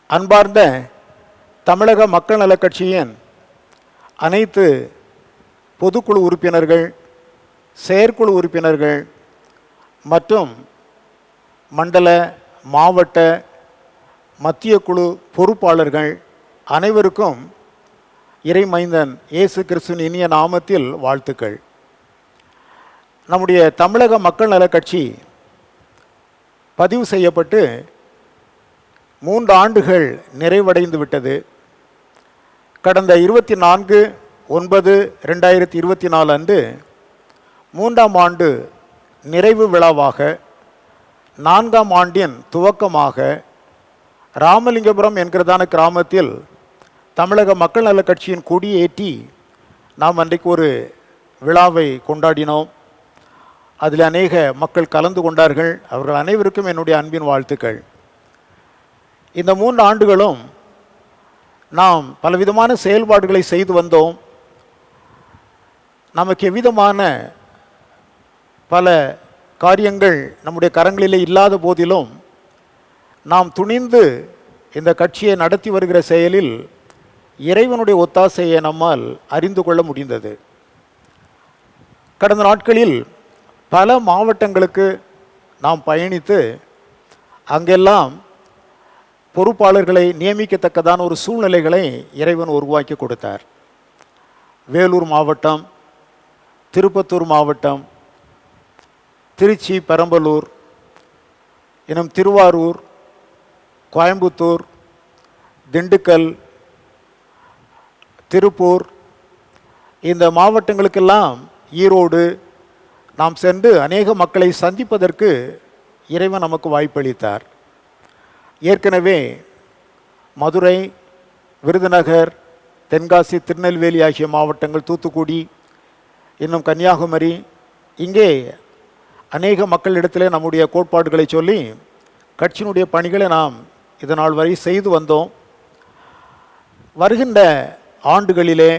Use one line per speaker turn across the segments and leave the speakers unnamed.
அன்பார்ந்த தமிழக மக்கள் நலக் கட்சியின் அனைத்து பொதுக்குழு உறுப்பினர்கள், செயற்குழு உறுப்பினர்கள் மற்றும் மண்டல, மாவட்ட, மத்திய குழு பொறுப்பாளர்கள் அனைவருக்கும் இறைமைந்தன் இயேசு கிறிஸ்துவின் இனிய நாமத்தில் வாழ்த்துக்கள். நம்முடைய தமிழக மக்கள் நலக் கட்சி பதிவு செய்யப்பட்டு 3 ஆண்டுகள் நிறைவடைந்து விட்டது. கடந்த 24/9/2024 அன்று 3ஆம் ஆண்டு நிறைவு விழாவாக, 4ஆம் ஆண்டின் துவக்கமாக ராமலிங்கபுரம் என்கிறதான கிராமத்தில் தமிழக மக்கள் நலக் கட்சியின் கொடியேற்றி நாம் அன்றைக்கு ஒரு விழாவை கொண்டாடினோம். அதில் அநேக மக்கள் கலந்து கொண்டார்கள். அவர்கள் அனைவருக்கும் என்னுடைய அன்பின் வாழ்த்துக்கள். இந்த 3 ஆண்டுகளும் நாம் பலவிதமான செயல்பாடுகளை செய்து வந்தோம். நமக்கு எவ்விதமான பல காரியங்கள் நம்முடைய கரங்களிலே இல்லாத போதிலும் நாம் துணிந்து இந்த கட்சியை நடத்தி வருகிற செயலில் இறைவனுடைய ஒத்தாசையை நம்மால் அறிந்து கொள்ள முடிந்தது. கடந்த நாட்களில் பல மாவட்டங்களுக்கு நாம் பயணித்து அங்கெல்லாம் பொறுப்பாளர்களை நியமிக்கத்தக்கதான ஒரு சூழ்நிலைகளை இறைவன் உருவாக்கி கொடுத்தார். வேலூர் மாவட்டம், திருப்பத்தூர் மாவட்டம், திருச்சி, பெரம்பலூர், இன்னும் திருவாரூர், கோயம்புத்தூர், திண்டுக்கல், திருப்பூர், இந்த மாவட்டங்களுக்கெல்லாம், ஈரோடு நாம் சென்று அநேக மக்களை சந்திப்பதற்கு இறைவன் நமக்கு வாய்ப்பளித்தார். ஏற்கனவே மதுரை, விருதுநகர், தென்காசி, திருநெல்வேலி ஆகிய மாவட்டங்கள், தூத்துக்குடி, இன்னும் கன்னியாகுமரி, இங்கே அநேக மக்களிடத்திலே நம்முடைய கோட்பாடுகளை சொல்லி கட்சியினுடைய பணிகளை நாம் இதனால் வரை செய்து வந்தோம். வருகின்ற ஆண்டுகளிலே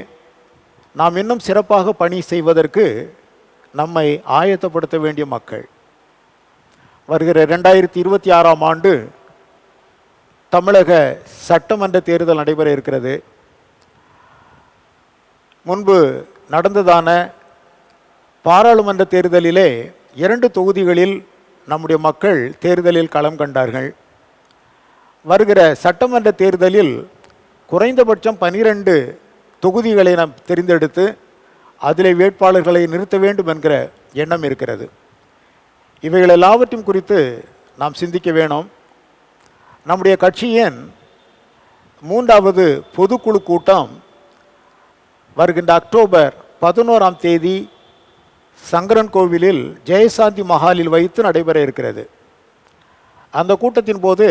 நாம் இன்னும் சிறப்பாக பணி செய்வதற்கு நம்மை ஆயத்தப்படுத்த வேண்டிய மக்கள். வருகிற 2026ஆம் ஆண்டு தமிழக சட்டமன்ற தேர்தல் நடைபெற இருக்கிறது. முன்பு நடந்ததான பாராளுமன்ற தேர்தலிலே 2 தொகுதிகளில் நம்முடைய மக்கள் தேர்தலில் களம் கண்டார்கள். வருகிற சட்டமன்ற தேர்தலில் குறைந்தபட்சம் 12 தொகுதிகளை நாம் தெரிந்தெடுத்து அதிலே வேட்பாளர்களை நிறுத்த வேண்டும் என்கிற எண்ணம் இருக்கிறது. இவைகள் எல்லாவற்றையும் குறித்து நாம் சிந்திக்க வேணும். நம்முடைய கட்சியின் 3வது பொதுக்குழு கூட்டம் வருகின்ற அக்டோபர் 11ஆம் தேதி சங்கரன் கோவிலில் ஜெயசாந்தி மஹாலில் வைத்து நடைபெற இருக்கிறது. அந்த கூட்டத்தின் போது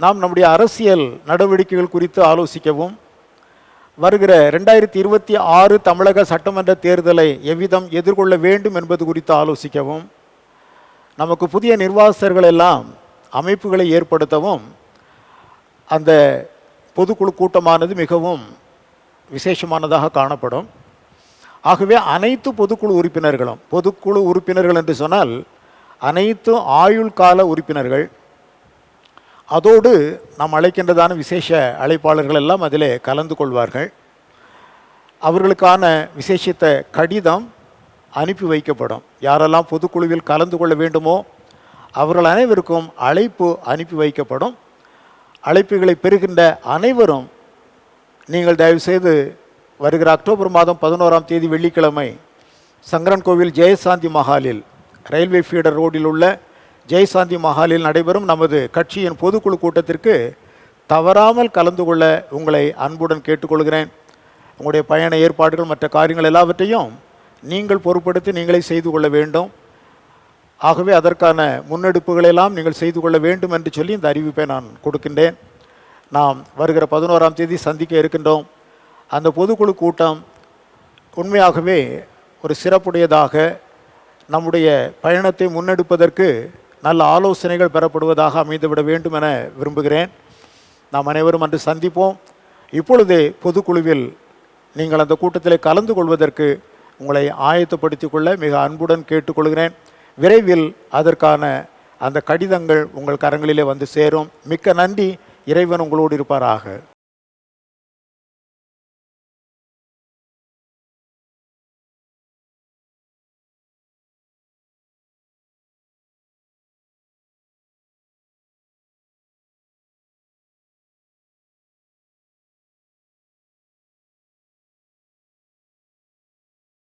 நாம் நம்முடைய அரசியல் நடவடிக்கைகள் குறித்து ஆலோசிக்கவும், வருகிற 2026 தமிழக சட்டமன்ற தேர்தலை எவ்விதம் எதிர்கொள்ள வேண்டும் என்பது குறித்து ஆலோசிக்கவும், நமக்கு புதிய நிர்வாகஸ்தர்கள் எல்லாம் அமைப்புகளை ஏற்படுத்தவும் அந்த பொதுக்குழு கூட்டமானது மிகவும் விசேஷமானதாக காணப்படும். ஆகவே அனைத்து பொதுக்குழு உறுப்பினர்கள் என்று சொன்னால் அனைத்து ஆயுள் கால உறுப்பினர்கள், அதோடு நாம் அழைக்கின்றதான விசேஷ அழைப்பாளர்கள் எல்லாம் அதிலே கலந்து கொள்வார்கள். அவர்களுக்கான விசேஷித்த கடிதம் அனுப்பி வைக்கப்படும். யாரெல்லாம் பொதுக்குழுவில் கலந்து கொள்ள வேண்டுமோ அவர்கள் அனைவருக்கும் அழைப்பு அனுப்பி வைக்கப்படும். அழைப்புகளை பெறுகின்ற அனைவரும் நீங்கள் தயவுசெய்து வருகிற அக்டோபர் மாதம் 11ஆம் தேதி வெள்ளிக்கிழமை சங்கரன் கோவில் ஜெயசாந்தி மஹாலில், ரயில்வே ஃபீடர் ரோடில் உள்ள ஜெயசாந்தி மஹாலில் நடைபெறும் நமது கட்சியின் பொதுக்குழு கூட்டத்திற்கு தவறாமல் கலந்து கொள்ள உங்களை அன்புடன் கேட்டுக்கொள்கிறேன். உங்களுடைய பயண ஏற்பாடுகள், மற்ற காரியங்கள் எல்லாவற்றையும் நீங்கள் பொறுப்படுத்தி நீங்களே செய்து கொள்ள வேண்டும். ஆகவே அதற்கான முன்னெடுப்புகளெல்லாம் நீங்கள் செய்து கொள்ள வேண்டும் என்று சொல்லி இந்த அறிவிப்பை நான் கொடுக்கின்றேன். நாம் வருகிற 11ஆம் தேதி சந்திக்க இருக்கின்றோம். அந்த பொதுக்குழு கூட்டம் உண்மையாகவே ஒரு சிறப்புடையதாக, நம்முடைய பயணத்தை முன்னெடுப்பதற்கு நல்ல ஆலோசனைகள் பெறப்படுவதாக அமைந்துவிட வேண்டும் என விரும்புகிறேன். நாம் அனைவரும் அன்று சந்திப்போம். இப்பொழுதே பொதுக்குழுவில் நீங்கள் அந்த கூட்டத்தில் கலந்து கொள்வதற்கு உங்களை ஆயத்தப்படுத்திக் கொள்ள மிக அன்புடன் கேட்டுக்கொள்கிறேன். விரைவில் அதற்கான அந்த கடிதங்கள் உங்கள் கரங்களிலே வந்து சேரும். மிக்க நன்றி. இறைவன் உங்களோடு இருப்பாராக.